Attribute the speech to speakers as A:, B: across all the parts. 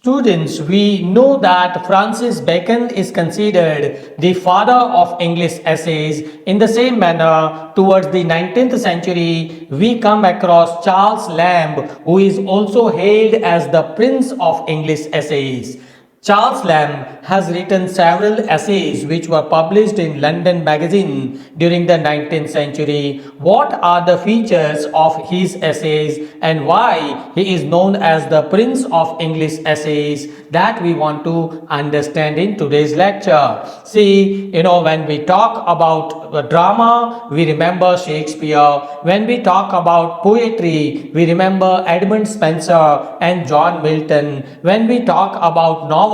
A: Students, we know that Francis Bacon is considered the father of English essays. In the same manner, towards the 19th century, we come across Charles Lamb, who is also hailed as the Prince of English essays. Charles Lamb has written several essays which were published in London Magazine during the 19th century. What are the features of his essays and why he is known as the Prince of English essays? That we want to understand in today's lecture. See, when we talk about drama, we remember Shakespeare. When we talk about poetry, we remember Edmund Spenser and John Milton. When we talk about novels,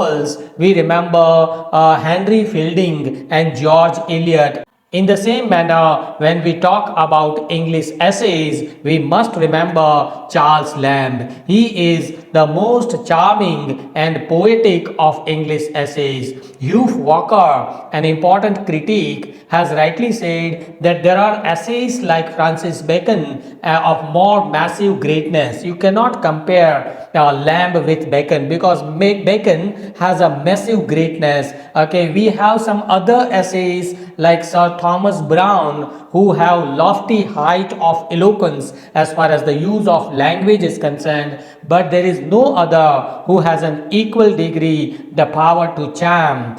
A: we remember Henry Fielding and George Eliot. In the same manner, when we talk about English essays, we must remember Charles Lamb. He is the most charming and poetic of English essays. Hugh Walker, an important critic, has rightly said that there are essays like Francis Bacon of more massive greatness. You cannot compare Lamb with Bacon because Bacon has a massive greatness. Okay, we have some other essays like Sir Thomas Browne who have lofty height of eloquence as far as the use of language is concerned, but there is no other who has an equal degree the power to charm.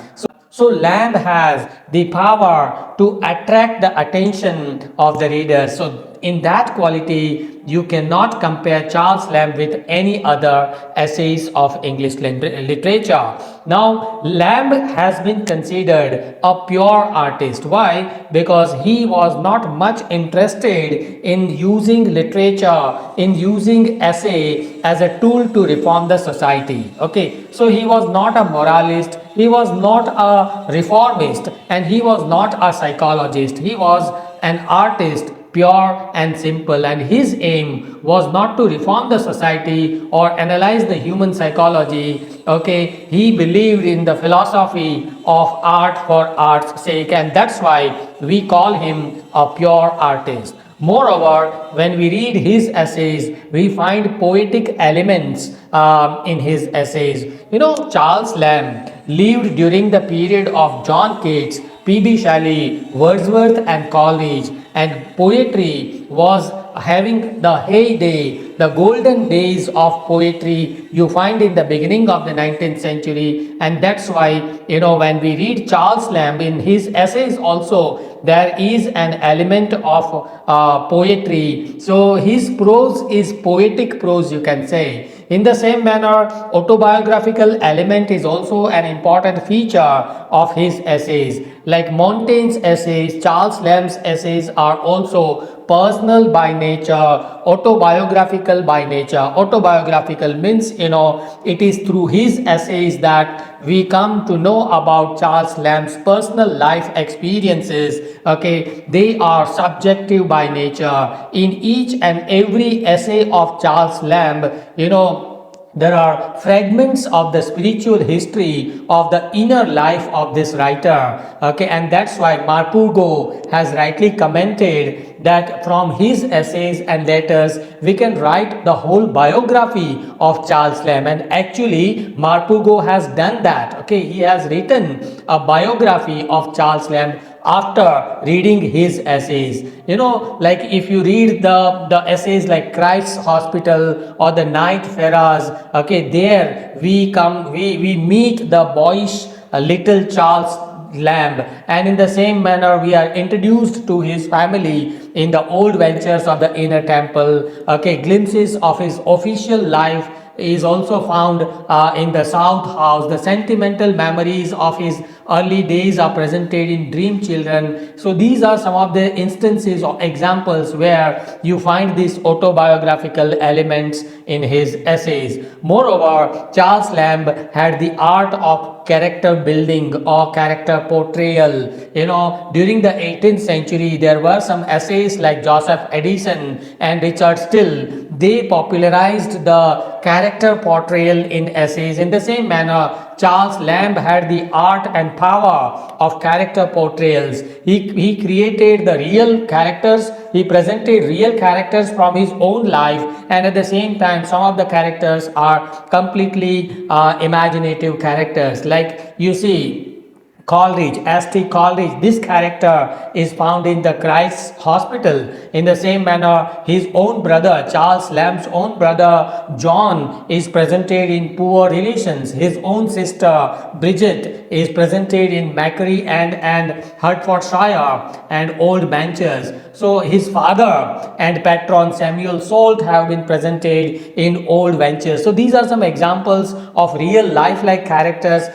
A: So Lamb has the power to attract the attention of the reader. So in that quality, you cannot compare Charles Lamb with any other essays of English literature. Now, Lamb has been considered a pure artist. Why? Because he was not much interested in using literature, in using essay as a tool to reform the society. Okay, so he was not a moralist, he was not a reformist, and he was not a psychologist. He was an artist, pure and simple, and his aim was not to reform the society or analyze the human psychology. Okay, he believed in the philosophy of art for art's sake, and that's why we call him a pure artist. Moreover, when we read his essays, we find poetic elements in his essays. Charles Lamb lived during the period of John Keats, P.B. Shelley, Wordsworth, and Coleridge, and poetry was having the heyday, the golden days of poetry you find in the beginning of the 19th century, and that's why when we read Charles Lamb in his essays also, there is an element of poetry. So his prose is poetic prose, you can say. In the same manner, autobiographical element is also an important feature of his essays. Like Montaigne's essays, Charles Lamb's essays are also personal by nature, autobiographical by nature. Autobiographical means, it is through his essays that we come to know about Charles Lamb's personal life experiences. Okay, they are subjective by nature. In each and every essay of Charles Lamb, there are fragments of the spiritual history of the inner life of this writer. Okay, and that's why Marpurgo has rightly commented that from his essays and letters we can write the whole biography of Charles Lamb, and actually Marpurgo has done that. Okay, he has written a biography of Charles Lamb after reading his essays. Like if you read the essays like Christ's Hospital or the Night Ferras, okay, there we meet the boyish little Charles Lamb, and in the same manner we are introduced to his family in the old ventures of the inner temple. Okay, glimpses of his official life is also found in the South House. The sentimental memories of his early days are presented in Dream Children. So these are some of the instances or examples where you find these autobiographical elements in his essays. Moreover, Charles Lamb had the art of character building or character portrayal. During the 18th century, there were some essays like Joseph Addison and Richard Still. they popularized the character portrayal in essays. In the same manner, Charles Lamb had the art and power of character portrayals. He created the real characters, he presented real characters from his own life, and at the same time, some of the characters are completely imaginative characters. Like you see, Coleridge, S.T. Coleridge, this character is found in the Christ's Hospital. In the same manner, his own brother, Charles Lamb's own brother, John, is presented in Poor Relations. His own sister, Bridget, is presented in Macquarie and Hertfordshire and Old Benches. So his father and patron Samuel Salt have been presented in Old Ventures. So these are some examples of real life-like characters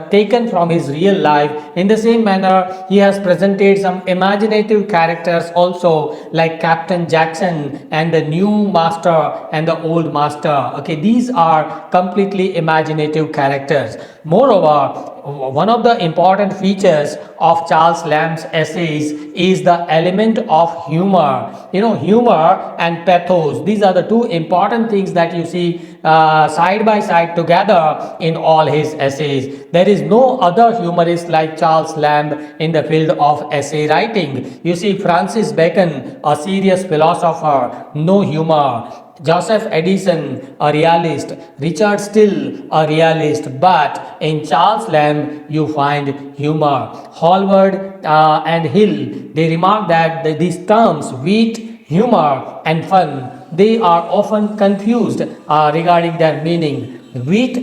A: taken from his real life. In the same manner, he has presented some imaginative characters also, like Captain Jackson and the new master and the old master. Okay, these are completely imaginative characters. Moreover, one of the important features of Charles Lamb's essays is the element of humor. You know, humor and pathos, these are the two important things that you see side by side together in all his essays. There is no other humorist like Charles Lamb in the field of essay writing. You see, Francis Bacon, a serious philosopher, no humor. Joseph Addison, a realist. Richard Still, a realist. But in Charles Lamb, you find humor. Hallward and Hill, they remark that these terms, wit, humor, and fun, they are often confused regarding their meaning. Wit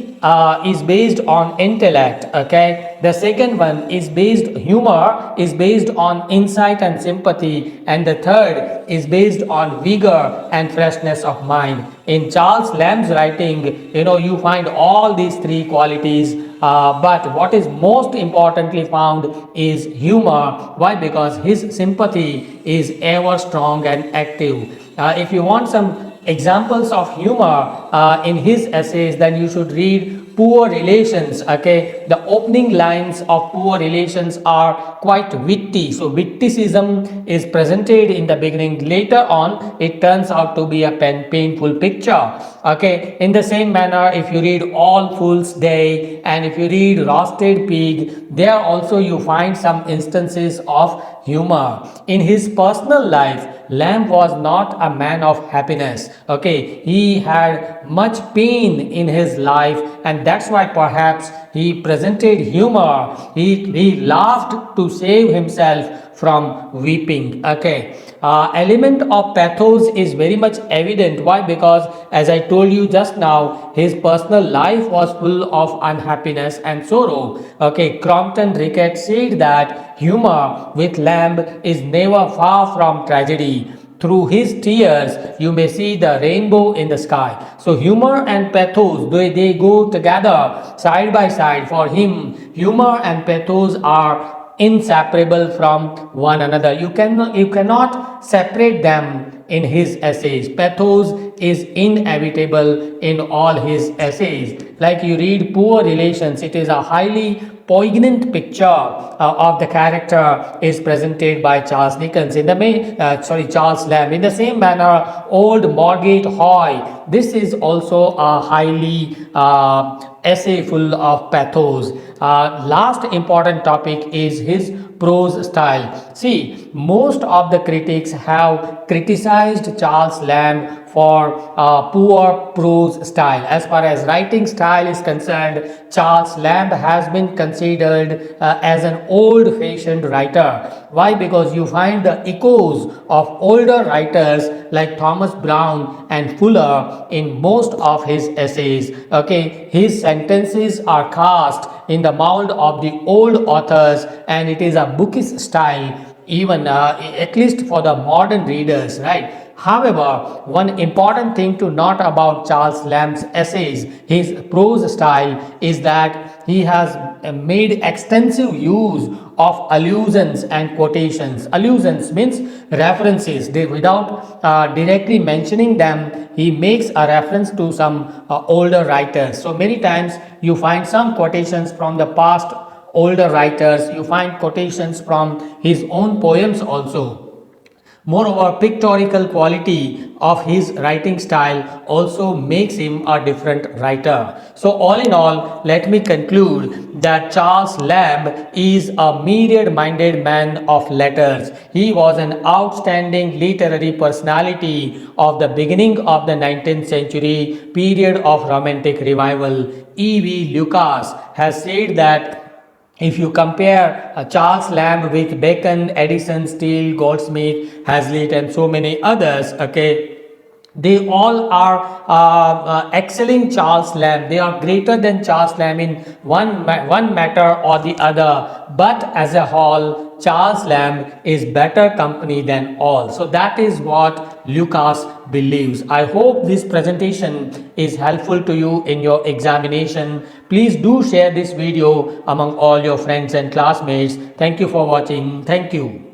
A: is based on intellect, okay. The second one is humor is based on insight and sympathy, and the third is based on vigor and freshness of mind. In Charles Lamb's writing, you know, you find all these three qualities, but what is most importantly found is humor. Why? Because his sympathy is ever strong and active. If you want some examples of humor in his essays, then you should read Poor Relations. Okay, the opening lines of Poor Relations are quite witty. So witticism is presented in the beginning. Later on, it turns out to be a painful picture. Okay, in the same manner, if you read All Fool's Day and if you read Roasted Pig, there also you find some instances of humor. In his personal life, Lamb was not a man of happiness. Okay, he had much pain in his life, and that's why perhaps he presented humor. He laughed to save himself from weeping. Okay, element of pathos is very much evident. Why? Because as I told you just now, his personal life was full of unhappiness and sorrow. Okay, Crompton Rickett said that humor with Lamb is never far from tragedy. Through his tears, you may see the rainbow in the sky. So humor and pathos, they go together side by side. For him, humor and pathos are inseparable from one another. You cannot separate them in his essays. Pathos is inevitable in all his essays. Like you read Poor Relations, it is a highly poignant picture of the character is presented by Charles Dickens in the Charles Lamb. In the same manner, Old Margate Hoy, this is also a highly essay full of pathos. Last important topic is his prose style. See, most of the critics have criticized Charles Lamb for poor prose style. As far as writing style is concerned, Charles Lamb has been considered as an old-fashioned writer. Why? Because you find the echoes of older writers like Thomas Brown and Fuller in most of his essays. Okay, his sentences are cast in the mold of the old authors, and it is a bookish style, even at least for the modern readers, right? However, one important thing to note about Charles Lamb's essays, his prose style, is that he has made extensive use of allusions and quotations. Allusions means references. Without directly mentioning them, he makes a reference to some older writers. So many times you find some quotations from the past older writers. You find quotations from his own poems also. Moreover, pictorial quality of his writing style also makes him a different writer. So, all in all, let me conclude that Charles Lamb is a myriad minded man of letters. He was an outstanding literary personality of the beginning of the 19th century period of Romantic revival. E.V. Lucas has said that if you compare Charles Lamb with Bacon, Edison, Steele, Goldsmith, Hazlitt, and so many others, okay, they all are excelling Charles Lamb. They are greater than Charles Lamb in one matter or the other. But as a whole, Charles Lamb is better company than all. So that is what Lucas believes. I hope this presentation is helpful to you in your examination. Please do share this video among all your friends and classmates. Thank you for watching. Thank you.